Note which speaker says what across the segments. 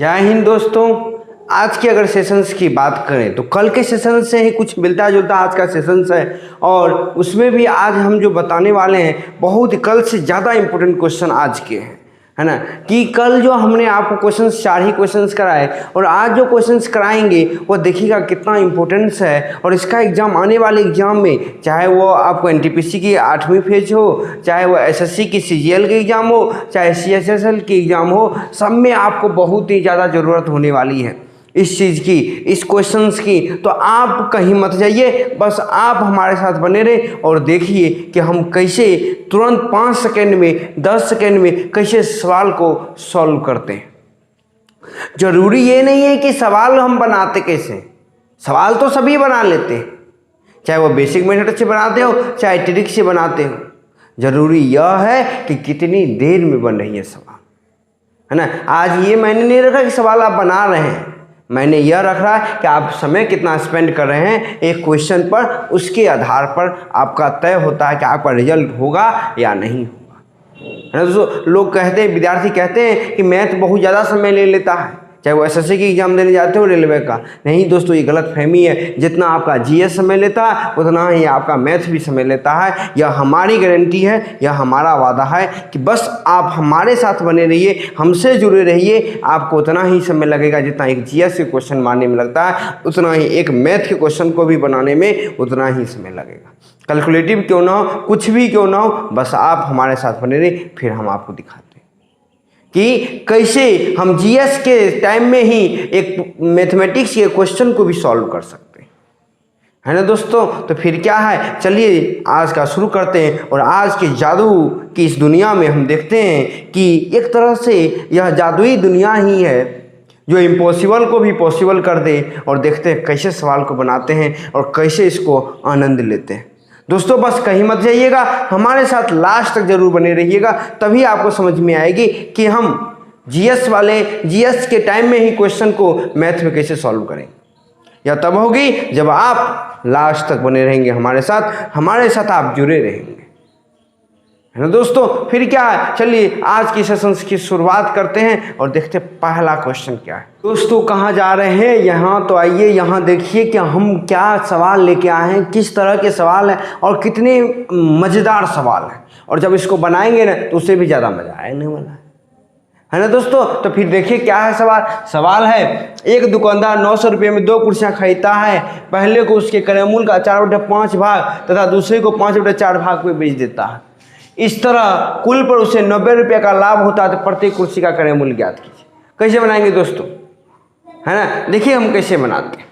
Speaker 1: जय हिंद दोस्तों। आज के अगर सेशंस की बात करें तो कल के सेशन से ही कुछ मिलता जुलता आज का सेशंस है, और उसमें भी आज हम जो बताने वाले हैं बहुत कल से ज़्यादा इम्पोर्टेंट क्वेश्चन आज के हैं, है ना। कि कल जो हमने आपको क्वेश्चंस 4 ही क्वेश्चंस कराए और आज जो क्वेश्चंस कराएंगे वो देखिएगा कितना इम्पोर्टेंस है। और इसका एग्ज़ाम आने वाले एग्ज़ाम में, चाहे वो आपको एनटीपीसी की 8वीं फेज हो, चाहे वो एसएससी की सीजीएल के एग्ज़ाम हो, चाहे सीएसएसएल की एग्ज़ाम हो, सब में आपको बहुत ही ज़्यादा ज़रूरत होने वाली है इस चीज़ की, इस क्वेश्चंस की। तो आप कहीं मत जाइए, बस आप हमारे साथ बने रहे और देखिए कि हम कैसे तुरंत 5 सेकेंड में 10 सेकेंड में कैसे सवाल को सॉल्व करते हैं। ज़रूरी ये नहीं है कि सवाल हम बनाते कैसे, सवाल तो सभी बना लेते हैं, चाहे वो बेसिक मेथड से बनाते हो चाहे ट्रिक से बनाते हो। ज़रूरी यह है कि कितनी देर में बन रही है सवाल, है ना। आज ये मैंने नहीं रखा कि सवाल आप बना रहे हैं, मैंने यह रख रहा है कि आप समय कितना स्पेंड कर रहे हैं एक क्वेश्चन पर, उसके आधार पर आपका तय होता है कि आपका रिजल्ट होगा या नहीं होगा, है ना दोस्तों। लोग कहते हैं, विद्यार्थी कहते हैं कि मैथ बहुत ज़्यादा समय ले लेता है, चाहे वो एसएससी की एग्जाम देने जाते हो रेलवे का। नहीं दोस्तों, ये गलत फहमी है। जितना आपका जीएस समय लेता है उतना ही आपका मैथ भी समय लेता है। यह हमारी गारंटी है, यह हमारा वादा है कि बस आप हमारे साथ बने रहिए, हमसे जुड़े रहिए। आपको उतना ही समय लगेगा जितना एक जीएस के क्वेश्चन बनाने में लगता है, उतना ही एक मैथ के क्वेश्चन को भी बनाने में उतना ही समय लगेगा। कैलकुलेटिव क्यों ना हो, कुछ भी क्यों ना हो, बस आप हमारे साथ बने रहिए, फिर हम आपको दिखाते हैं कि कैसे हम जीएस के टाइम में ही एक मैथमेटिक्स के क्वेश्चन को भी सॉल्व कर सकते हैं, है ना दोस्तों। तो फिर क्या है, चलिए आज का शुरू करते हैं। और आज के जादू की इस दुनिया में हम देखते हैं कि एक तरह से यह जादुई दुनिया ही है जो इम्पॉसिबल को भी पॉसिबल कर दे। और देखते हैं कैसे सवाल को बनाते हैं और कैसे इसको आनंद लेते हैं। दोस्तों बस कहीं मत जाइएगा, हमारे साथ लास्ट तक जरूर बने रहिएगा, तभी आपको समझ में आएगी कि हम जीएस के टाइम में ही क्वेश्चन को मैथ में कैसे सॉल्व करें। या तब होगी जब आप लास्ट तक बने रहेंगे हमारे साथ आप जुड़े रहेंगे, है ना दोस्तों। फिर क्या है, चलिए आज की सेशंस की शुरुआत करते हैं और देखते हैं पहला क्वेश्चन क्या है। दोस्तों कहाँ जा रहे हैं, यहाँ तो आइए, यहाँ देखिए कि हम क्या सवाल लेके आए हैं, किस तरह के सवाल हैं और कितने मज़ेदार सवाल हैं। और जब इसको बनाएंगे ना तो उससे भी ज़्यादा मज़ा आने वाला है ना दोस्तों। तो फिर देखिए क्या है सवाल है, एक दुकानदार 900 रुपये में 2 कुर्सियाँ खरीदता है। पहले को उसके क्रय मूल्य का 4/5 भाग तथा दूसरे को 5/4 भाग में बेच देता है। इस तरह कुल पर उसे 90 रुपये का लाभ होता है। तो प्रत्येक कुर्सी का क्रय मूल्य ज्ञात कीजिए। कैसे बनाएंगे दोस्तों, है ना। देखिए हम कैसे बनाते हैं।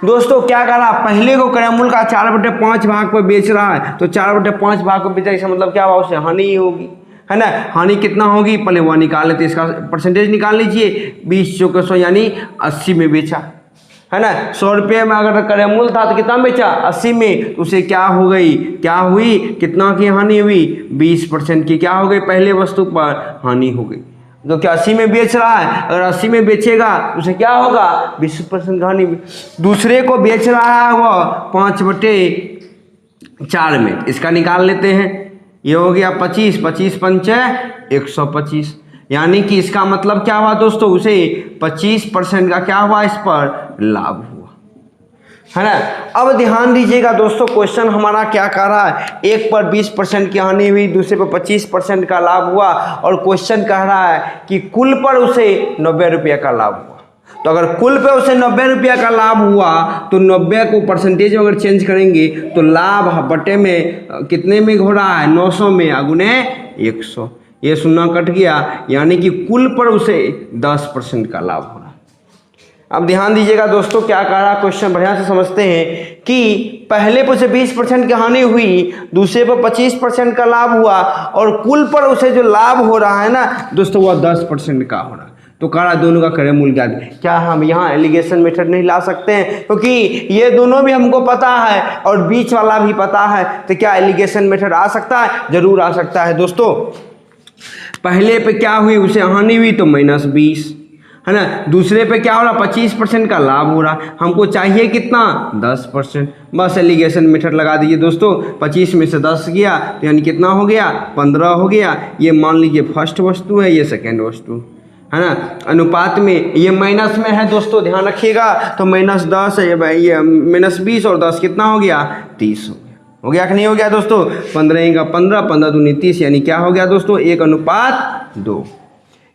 Speaker 1: दोस्तों क्या कर रहा, पहले को क्रय मूल्य का 4/5 भाग पर बेच रहा है। तो 4/5 भाग को बेचा, इसका मतलब क्या हुआ, उसे हानि ही होगी, है ना। हानि कितना होगी, पहले वह निकाल लेते, इसका परसेंटेज निकाल लीजिए। 20 चौके 100 यानी 80 में बेचा, है ना। 100 रुपये में अगर क्रय मूल्य था तो कितना बेचा, 80 में। तो उसे क्या हुई, कितना की हानि हुई, 20% की क्या हो गई, पहले वस्तु पर हानि हो गई। तो क्या 80 में बेच रहा है, अगर 80 में बेचेगा उसे क्या होगा, 20% का हानि। दूसरे को बेच रहा है वह 5/4 में, इसका निकाल लेते हैं। ये हो गया 25 5 125, यानी कि इसका मतलब क्या हुआ दोस्तों, उसे 25% का क्या हुआ, इस पर लाभ हुआ, है ना। अब ध्यान दीजिएगा दोस्तों, क्वेश्चन हमारा क्या कर रहा है, एक पर 20% की हानि हुई, दूसरे पर 25% का लाभ हुआ। और क्वेश्चन कह रहा है कि कुल पर उसे 90 रुपये का लाभ हुआ। तो अगर कुल पे उसे 90 रुपये का लाभ हुआ तो 90 को परसेंटेज में अगर चेंज करेंगे तो लाभ बटे में कितने में हो रहा है, 900 में, अगुने 100, ये 0 कट गया, यानी कि कुल पर उसे 10% का लाभ हो रहा है। अब ध्यान दीजिएगा दोस्तों, क्या कह रहा क्वेश्चन, बढ़िया से समझते हैं कि पहले पर उसे 20% की हानि हुई, दूसरे पर 25% का लाभ हुआ, और कुल पर उसे जो लाभ हो रहा है ना दोस्तों वह 10% का हो रहा है। तो कह रहा दोनों का क्रय मूल्य ज्ञात। क्या हम यहाँ एलिगेशन मेथड नहीं ला सकते हैं, क्योंकि ये दोनों भी हमको पता है और बीच वाला भी पता है। तो क्या एलिगेशन मेथड आ सकता है, जरूर आ सकता है दोस्तों। पहले पे क्या हुई, उसे हानि हुई तो -20, है ना। दूसरे पे क्या हो रहा, 25% का लाभ हो रहा, हमको चाहिए कितना, 10%। बस एलिगेशन मेथड लगा दीजिए दोस्तों। 25 में से 10 गया तो यानी कितना हो गया, 15 हो गया। ये मान लीजिए फर्स्ट वस्तु है, ये सेकेंड वस्तु, है ना, अनुपात में ये माइनस में है दोस्तों, ध्यान रखिएगा। तो -10 ये -20 और 10 कितना हो गया, 30 हो गया कि नहीं हो गया दोस्तों। 15 का 15, 15 दूनी 30, यानी क्या हो गया दोस्तों, 1:2।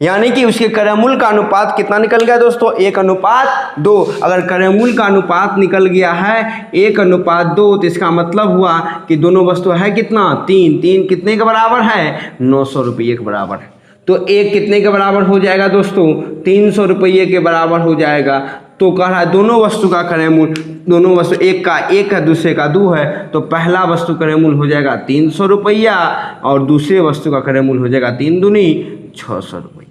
Speaker 1: यानी कि उसके क्रयमूल्य का अनुपात कितना निकल गया दोस्तों, 1:2। अगर क्रयमूल्य का अनुपात निकल गया है 1:2, तो इसका मतलब हुआ कि दोनों वस्तु है कितना, 3 कितने के बराबर है, 900 रुपये के बराबर है। तो एक कितने के बराबर हो जाएगा दोस्तों, 300 रुपये के बराबर हो जाएगा। तो कह रहा है दोनों वस्तु का क्रयमूल्य, दोनों वस्तु एक का 1 है, दूसरे का 2 है, तो पहला वस्तु क्रयमूल्य हो जाएगा 300 रुपया और दूसरे वस्तु का क्रयमूल्य हो जाएगा 3 दूनी 600 रुपया।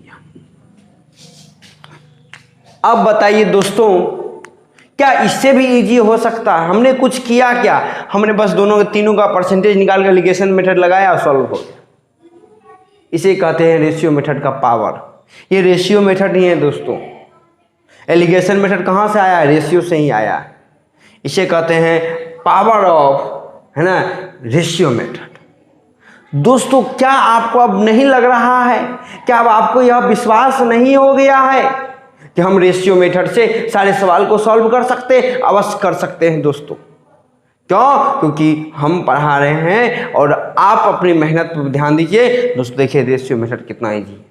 Speaker 1: अब बताइए दोस्तों, क्या इससे भी इजी हो सकता है? हमने कुछ किया क्या, हमने बस दोनों तीनों का परसेंटेज निकाल कर एलिगेशन मेथड लगाया और सॉल्व हो गया। इसे कहते हैं रेशियो मेथड का पावर। ये रेशियो मेथड ही है दोस्तों। एलिगेशन मेथड कहाँ से आया है, रेशियो से ही आया है। इसे कहते हैं पावर ऑफ, है ना, रेशियो मेथड। दोस्तों क्या आपको अब नहीं लग रहा है, क्या अब आपको यह विश्वास नहीं हो गया है कि हम रेशियो मेथड से सारे सवाल को सॉल्व कर सकते? अवश्य कर सकते हैं दोस्तों। क्यों? क्योंकि हम पढ़ा रहे हैं और आप अपनी मेहनत पर ध्यान दीजिए। दोस्तों देखिए रेशियो मेथड कितना इजी है।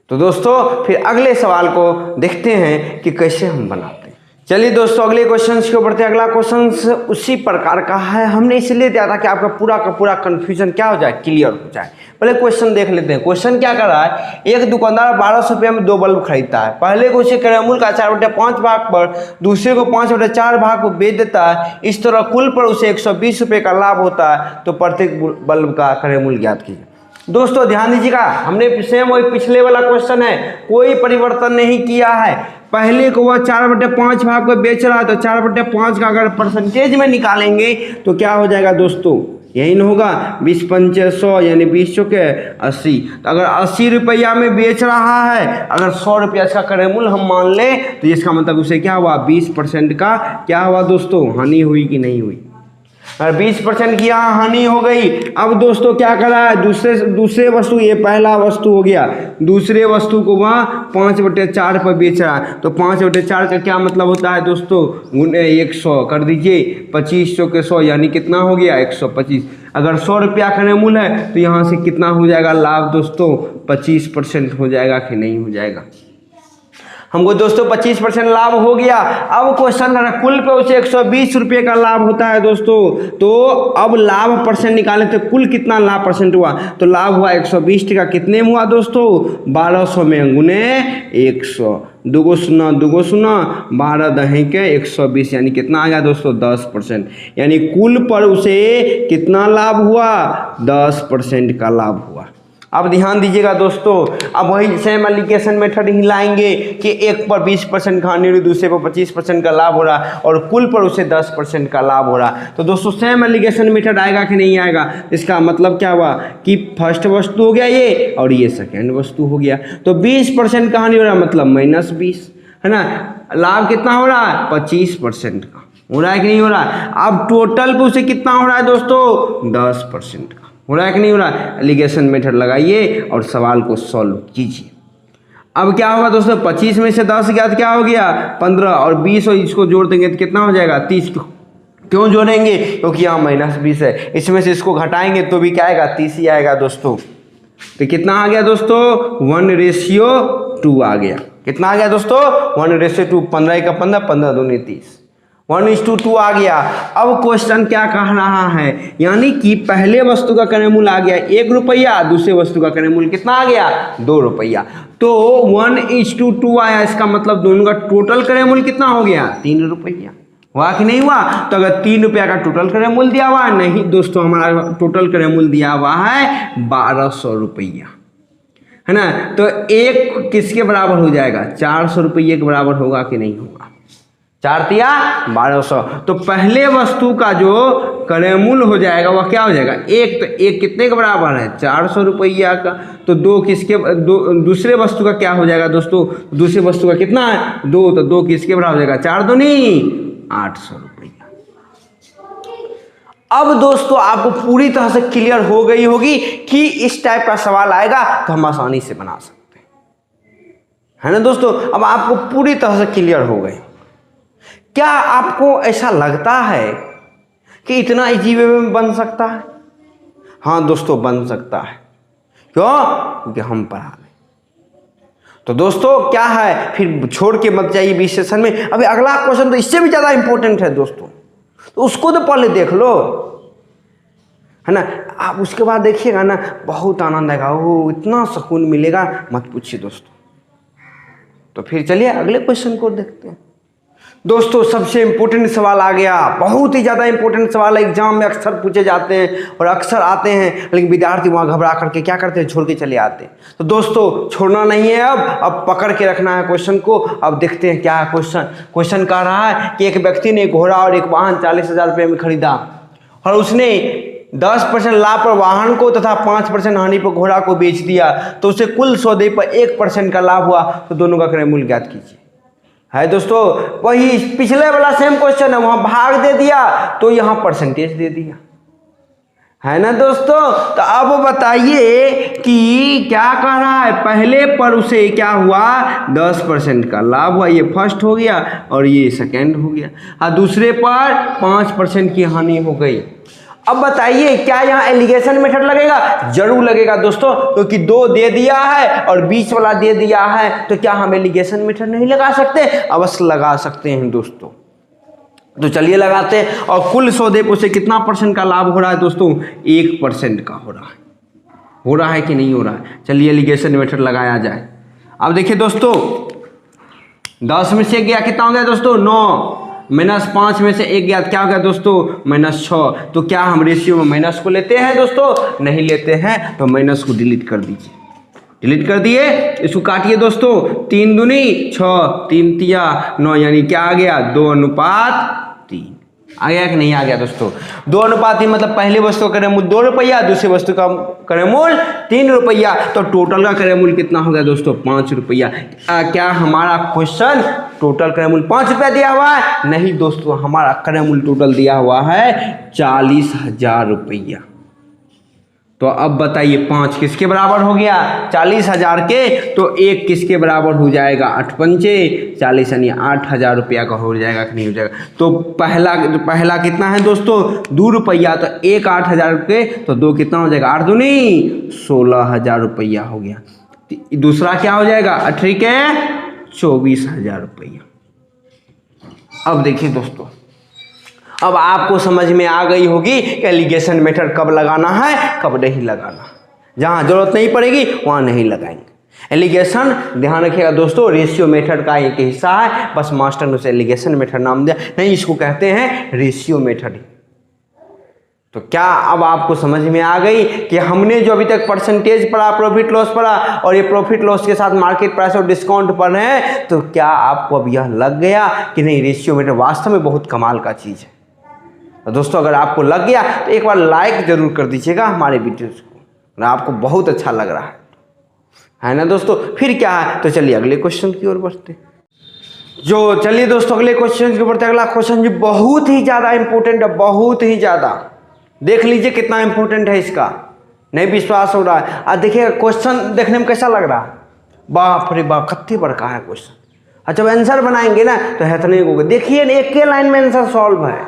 Speaker 1: तो दोस्तों फिर अगले सवाल को देखते हैं कि कैसे हम बनाते हैं। चलिए दोस्तों अगले क्वेश्चन को बढ़ते हैं। अगला क्वेश्चन उसी प्रकार का है, हमने इसलिए दिया था कि आपका पूरा का पूरा कंफ्यूजन क्या हो जाए, क्लियर हो जाए। पहले क्वेश्चन देख लेते हैं। क्वेश्चन क्या कर रहा है, एक दुकानदार 1200 रुपये में 2 बल्ब खरीदता है। पहले को उसे क्रयमूल्य का 4/5 भाग पर, दूसरे को 5/4 भाग पर बेच देता है। इस तरह कुल पर उसे 120 रुपये का लाभ होता है। तो प्रत्येक बल्ब का क्रयमूल्य ज्ञात कीजिए। दोस्तों ध्यान दीजिएगा, हमने सेम वही पिछले वाला क्वेश्चन है, कोई परिवर्तन नहीं किया है। पहले को वह 4/5 भाग को बेच रहा है, तो 4/5 का अगर परसेंटेज में निकालेंगे तो क्या हो जाएगा दोस्तों, यही ना होगा, 20 पंचे 100 यानी 20 चौके 80। तो अगर 80 रुपया में बेच रहा है, अगर 100 रुपया इसका क्रयमूल्य हम मान लें, तो इसका मतलब उसे क्या हुआ, 20% का क्या हुआ दोस्तों, हानि हुई कि नहीं हुई। अगर 20% की यहाँ हानि हो गई। अब दोस्तों क्या करा है, दूसरे वस्तु, ये पहला वस्तु हो गया, दूसरे वस्तु को वहाँ 5/4 पर बेच रहा है। तो 5/4 का क्या मतलब होता है दोस्तों, गुणे 100 कर दीजिए, 25 चौके 100 यानी कितना हो गया, 125। अगर 100 रुपया क्रयमूल्य है तो यहाँ से कितना हो जाएगा लाभ दोस्तों, 25% हो जाएगा कि नहीं हो जाएगा। हमको दोस्तों 25% लाभ हो गया। अब क्वेश्चन है कुल पे उसे 120 रुपये का लाभ होता है दोस्तों। तो अब लाभ परसेंट निकाले तो कुल कितना लाभ परसेंट हुआ, तो लाभ हुआ 120 टका। कितने में हुआ दोस्तों, 1200 में गुने 100, 2 शून्य 2 शून्य 12 दहें के 120 यानी कितना आ गया दोस्तों, 10%। यानी कुल पर उसे कितना लाभ हुआ, 10% का लाभ हुआ। अब ध्यान दीजिएगा दोस्तों, अब वही सेम एलिगेशन मेथड ही लाएंगे कि एक पर 20% का हानि, दूसरे पर 25% का लाभ हो रहा और कुल पर उसे 10% का लाभ हो रहा। तो दोस्तों सेम एलिगेशन मेथड आएगा कि नहीं आएगा, इसका मतलब क्या हुआ कि फर्स्ट वस्तु हो गया ये और ये सेकेंड वस्तु हो गया। तो 20% का हानि हो रहा मतलब -20 है ना, लाभ कितना हो रहा है, 25% का हो रहा है कि नहीं हो रहा। अब टोटल पे उसे कितना हो रहा है दोस्तों, 10% का हो रहा है कि नहीं हो रहा। एलिगेशन मेथड लगाइए और सवाल को सॉल्व कीजिए। अब क्या होगा दोस्तों, 25 में से 10 गया तो क्या हो गया, 15 और 20 और इसको जोड़ देंगे तो कितना हो जाएगा, 30। क्यों जोड़ेंगे, क्योंकि यहाँ -20 है, इसमें से इसको घटाएंगे तो भी क्या आएगा, 30 ही आएगा दोस्तों। तो कितना आ गया दोस्तों, 1:2 आ गया। कितना आ गया दोस्तों, 1:2। 15 का 15, 15 दूनी 30, 1:2 आ गया। अब क्वेश्चन क्या कह रहा है, यानी कि पहले वस्तु का क्रयमूल्य आ गया 1 रुपया, दूसरे वस्तु का क्रयमूल्य कितना आ गया, 2 रुपया। तो 1:2 आया, इसका मतलब दोनों का टोटल क्रयमूल्य कितना हो गया, 3 रुपया। हुआ कि नहीं हुआ। तो अगर 3 रुपया का टोटल क्रयमूल्य दिया हुआ है, नहीं दोस्तों हमारा टोटल क्रयमूल्य दिया हुआ है 1200 रुपया, है ना। तो एक किसके बराबर हो जाएगा, 400 रुपये के बराबर होगा कि नहीं होगा, 4 तिया 1200। तो पहले वस्तु का जो क्रयमूल्य हो जाएगा वह क्या हो जाएगा, एक। तो एक कितने के बराबर है, 400 रुपया का। तो 2 किसके, दूसरे वस्तु का क्या हो जाएगा दोस्तों, दूसरे वस्तु का कितना है, 2। तो 2 किसके बराबर हो जाएगा, 4 दूनी 800 रुपया। अब दोस्तों आपको पूरी तरह से क्लियर हो गई होगी कि इस टाइप का सवाल आएगा तो हम आसानी से बना सकते हैं। है ना दोस्तों। अब आपको पूरी तरह से क्लियर हो गए। क्या आपको ऐसा लगता है कि इतना इजी वे में बन सकता है? हाँ दोस्तों, बन सकता है। क्यों? क्योंकि हम पढ़ा रहे। तो दोस्तों क्या है, फिर छोड़ के मत जाइए बीच सेशन में। अभी अगला क्वेश्चन तो इससे भी ज़्यादा इंपॉर्टेंट है दोस्तों, तो उसको तो पहले देख लो, है ना। आप उसके बाद देखिएगा ना, बहुत आनंद आएगा, वो इतना सुकून मिलेगा, मत पूछिए दोस्तों। तो फिर चलिए अगले क्वेश्चन को देखते हैं। दोस्तों सबसे इंपॉर्टेंट सवाल आ गया, बहुत ही ज़्यादा इंपॉर्टेंट सवाल है, एग्जाम में अक्सर पूछे जाते हैं और अक्सर आते हैं, लेकिन विद्यार्थी वहाँ घबरा करके क्या करते हैं, छोड़ के चले आते हैं। तो दोस्तों छोड़ना नहीं है, अब पकड़ के रखना है क्वेश्चन को। अब देखते हैं क्या है क्वेश्चन। क्वेश्चन कह रहा है कि एक व्यक्ति ने घोड़ा और एक वाहन 40,000 रुपये में खरीदा और उसने 10% लाभ पर वाहन को तथा 5% हानि पर घोड़ा को बेच दिया, तो उसे कुल सौदे पर 1% का लाभ हुआ। तो दोनों का क्रय मूल्य ज्ञात कीजिए। है दोस्तों, वही पिछले वाला सेम क्वेश्चन है, वहां भाग दे दिया तो यहां परसेंटेज दे दिया, है ना दोस्तों। तो अब बताइए कि क्या कह रहा है, पहले पर उसे क्या हुआ, 10% का लाभ हुआ, ये फर्स्ट हो गया और ये सेकंड हो गया, और दूसरे पर 5% की हानि हो गई। अब बताइए क्या यहाँ एलिगेशन मेथड लगेगा? जरूर लगेगा दोस्तों, क्योंकि 2 दे दिया है और 20 वाला दे दिया है, तो क्या हम एलिगेशन मेथड नहीं लगा सकते? अवश्य लगा सकते हैं दोस्तों। तो चलिए लगाते हैं। और कुल सौदे पर से कितना परसेंट का लाभ हो रहा है दोस्तों? 1% का हो रहा है कि नहीं हो रहा है? चलिए एलिगेशन मेथड लगाया जाए। अब देखिए दोस्तों, 10 में से गया कितना हो गया दोस्तों? 9 माइनस 5 में से 1 गया, क्या हो गया दोस्तों? -6। तो क्या हम रेशियो में माइनस को लेते हैं दोस्तों? नहीं लेते हैं, तो माइनस को डिलीट कर दीजिए। डिलीट कर दिए, इसको काटिए दोस्तों। 3 दूनी 6, 3 तिया 9, यानी क्या आ गया? 2:3 आ गया कि नहीं आ गया दोस्तों? 2:3 मतलब पहले वस्तु का क्रय मूल्य 2 रुपया, दूसरे वस्तु का क्रय मूल्य 3 रुपया, तो टोटल का क्रय मूल्य कितना हो गया दोस्तों? 5 रुपया। क्या हमारा क्वेश्चन टोटल क्रय मूल्य 5 रुपया दिया हुआ है? नहीं दोस्तों, हमारा क्रय मूल्य टोटल दिया हुआ है 40,000 रुपया। तो अब बताइए 5 किसके बराबर हो गया? 40,000 के, तो 1 किसके बराबर हो जाएगा? 8 पंचे 40, यानी 8,000 रुपया का हो जाएगा कि नहीं हो जाएगा? तो पहला कितना है दोस्तों? 2 रुपया, तो 1 8,000 के, तो 2 कितना हो जाएगा? 8 दूनी 16,000 रुपया हो गया। दूसरा क्या हो जाएगा? 18 के 24,000 रुपया। अब देखिए दोस्तों, अब आपको समझ में आ गई होगी कि एलिगेशन मेथड कब लगाना है, कब नहीं लगाना। जहां जरूरत नहीं पड़ेगी वहां नहीं लगाएंगे। एलिगेशन ध्यान रखिएगा दोस्तों, रेशियो मेथड का एक हिस्सा है, बस मास्टर ने उसे एलिगेशन मेथड नाम दिया, नहीं इसको कहते हैं रेशियो मेथड। तो क्या अब आपको समझ में आ गई कि हमने जो अभी तक परसेंटेज पढ़ा, प्रॉफिट लॉस पढ़ा, और ये प्रॉफिट लॉस के साथ मार्केट प्राइस और डिस्काउंट पढ़ रहे हैं, तो क्या आपको अब यह लग गया कि नहीं, रेशियो मेथड वास्तव में बहुत कमाल का चीज़ है। तो दोस्तों अगर आपको लग गया तो एक बार लाइक जरूर कर दीजिएगा हमारे वीडियोस को, अगर आपको बहुत अच्छा लग रहा है ना दोस्तों। फिर क्या है, तो चलिए अगले क्वेश्चन की ओर बढ़ते। चलिए दोस्तों अगले क्वेश्चन की ओर बढ़ते। अगला क्वेश्चन जो बहुत ही ज़्यादा इंपॉर्टेंट है, बहुत ही ज़्यादा, देख लीजिए कितना इंपॉर्टेंट है इसका, नहीं विश्वास हो रहा है। और देखिए क्वेश्चन देखने में कैसा लग रहा है, बाप रे बाप कत्ती बड़का है क्वेश्चन। अच्छा, जब आंसर बनाएंगे ना तो हेतने को देखिए, एक के लाइन में आंसर सॉल्व है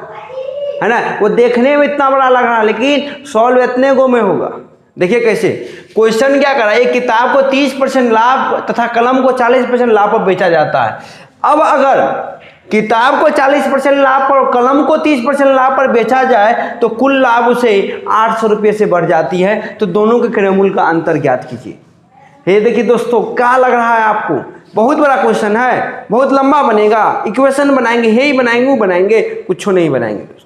Speaker 1: ना। वो देखने में इतना बड़ा लग रहा है, लेकिन सॉल्व इतने गो में होगा। देखिए कैसे क्वेश्चन क्या कर रहा है, एक किताब को 30% लाभ तथा कलम को 40% लाभ पर बेचा जाता है। अब अगर किताब को 40% लाभ पर और कलम को 30% लाभ पर बेचा जाए तो कुल लाभ उसे 800 रुपये से बढ़ जाती है। तो दोनों के क्रय मूल्य का अंतर ज्ञात कीजिए। ये देखिए दोस्तों, क्या लग रहा है आपको, बहुत बड़ा क्वेश्चन है, बहुत लंबा बनेगा, इक्वेशन बनाएंगे, हे ही बनाएंगे वो बनाएंगे, कुछ नहीं बनाएंगे दोस्तों,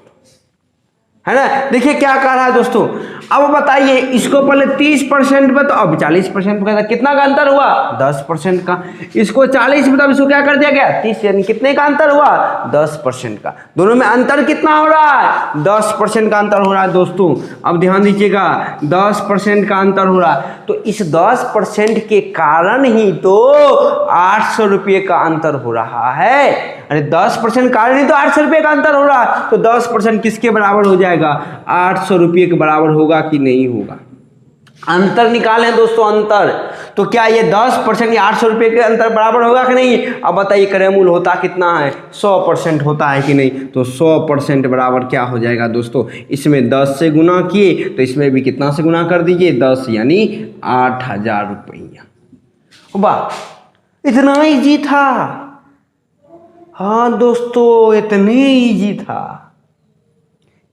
Speaker 1: है ना। देखिए क्या कह रहा है दोस्तों, अब बताइए इसको पहले 30% पे, तो अब 40% पे, कितना का अंतर हुआ? 10% का। इसको 40 में, तब इसको क्या कर दिया गया? 30, यानी कितने का अंतर हुआ? 10% का। दोनों में अंतर कितना हो रहा है? 10% का अंतर हो रहा है दोस्तों। अब ध्यान दीजिएगा, 10% का अंतर हो रहा है, तो इस 10% के कारण ही तो 800 रुपये का अंतर हो रहा है। अरे 10% कारण ही तो 800 रुपये का अंतर हो रहा है। तो 10% किसके बराबर हो जाएगा? 800 रुपये के बराबर होगा कि नहीं होगा? अंतर निकालें दोस्तों, अंतर। तो क्या ये 10% या 800 रुपये के अंतर बराबर होगा कि नहीं? अब बताइए क्रयमूल होता कितना है? 100% होता है कि नहीं? तो 100% बराबर क्या हो जाएगा दोस्तों? इसमें 10 से गुना किए तो इसमें भी कितना से गुना कर दीजिए? 10, यानी 8,000 रुपया। वाह, इतना ईजी था। हाँ दोस्तों, इतने ईजी था।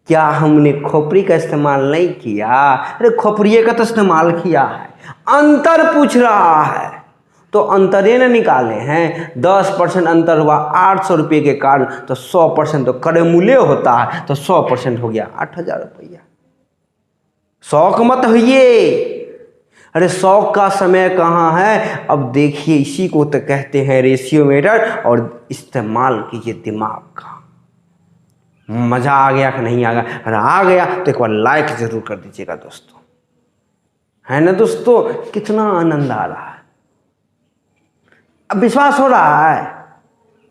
Speaker 1: क्या हमने खोपड़ी का इस्तेमाल नहीं किया? अरे खोपड़िए का तो इस्तेमाल किया है। अंतर पूछ रहा है तो अंतरे न निकाले हैं। 10% अंतर हुआ 800 रुपये के कारण, तो 100% तो क्रयमूल्य होता है, तो 100% हो गया 8,000 रुपया। शौक मत होइए। अरे शौक का समय कहाँ है? अब देखिए, इसी को तो कहते हैं रेशियोमीटर, और इस्तेमाल कीजिए दिमाग का। मज़ा आ गया कि नहीं आ गया? अगर आ गया तो एक बार लाइक ज़रूर कर दीजिएगा दोस्तों, है ना दोस्तों? कितना आनंद आ रहा है। अब विश्वास हो रहा है?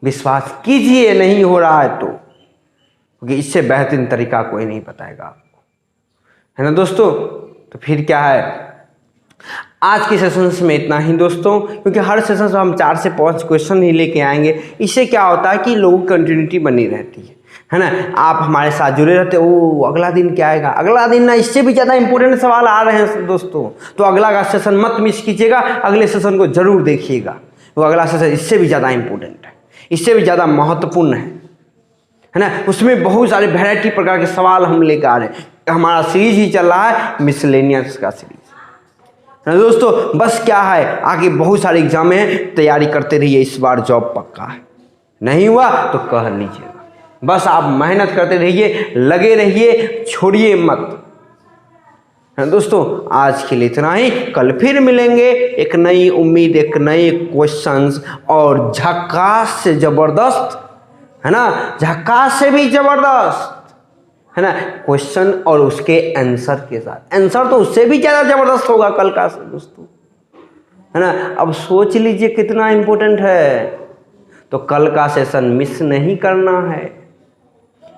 Speaker 1: विश्वास कीजिए, नहीं हो रहा है तो, क्योंकि इससे बेहतरीन तरीका कोई नहीं बताएगा आपको, है ना दोस्तों? तो फिर क्या है, आज के सेशंस में इतना ही दोस्तों, क्योंकि हर सेशन से हम 4 से 5 क्वेश्चन ही लेके आएंगे। इससे क्या होता है कि लोगों की कंटिन्यूटी बनी रहती है ना? आप हमारे साथ जुड़े रहते हो, अगला दिन क्या आएगा, अगला दिन ना इससे भी ज़्यादा इंपॉर्टेंट सवाल आ रहे हैं दोस्तों। तो अगला का सेशन मत मिस कीजिएगा, अगले सेशन को जरूर देखिएगा। वो अगला सेशन इससे भी ज़्यादा इंपॉर्टेंट है, इससे भी ज़्यादा महत्वपूर्ण है ना? उसमें बहुत सारे वैरायटी प्रकार के सवाल हम लेकर आ रहे हैं। हमारा सीरीज ही चल रहा है मिसलेनियस का सीरीज, है ना दोस्तों? बस क्या है, आगे बहुत सारे एग्जाम हैं, तैयारी करते रहिए। इस बार जॉब पक्का है, नहीं हुआ तो कह लीजिएगा। बस आप मेहनत करते रहिए, लगे रहिए, छोड़िए मत, है दोस्तों? आज के लिए इतना ही। कल फिर मिलेंगे, एक नई उम्मीद, एक नए क्वेश्चंस और झक्कास से ज़बरदस्त, है ना? झक्कास से भी ज़बरदस्त, है ना? क्वेश्चन और उसके आंसर के साथ। आंसर तो उससे भी ज़्यादा ज़बरदस्त होगा कल का दोस्तों, है ना? अब सोच लीजिए कितना इम्पोर्टेंट है। तो कल का सेशन मिस नहीं करना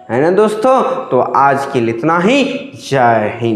Speaker 1: है ना दोस्तों? तो आज के लिए इतना ही। जय हिंद।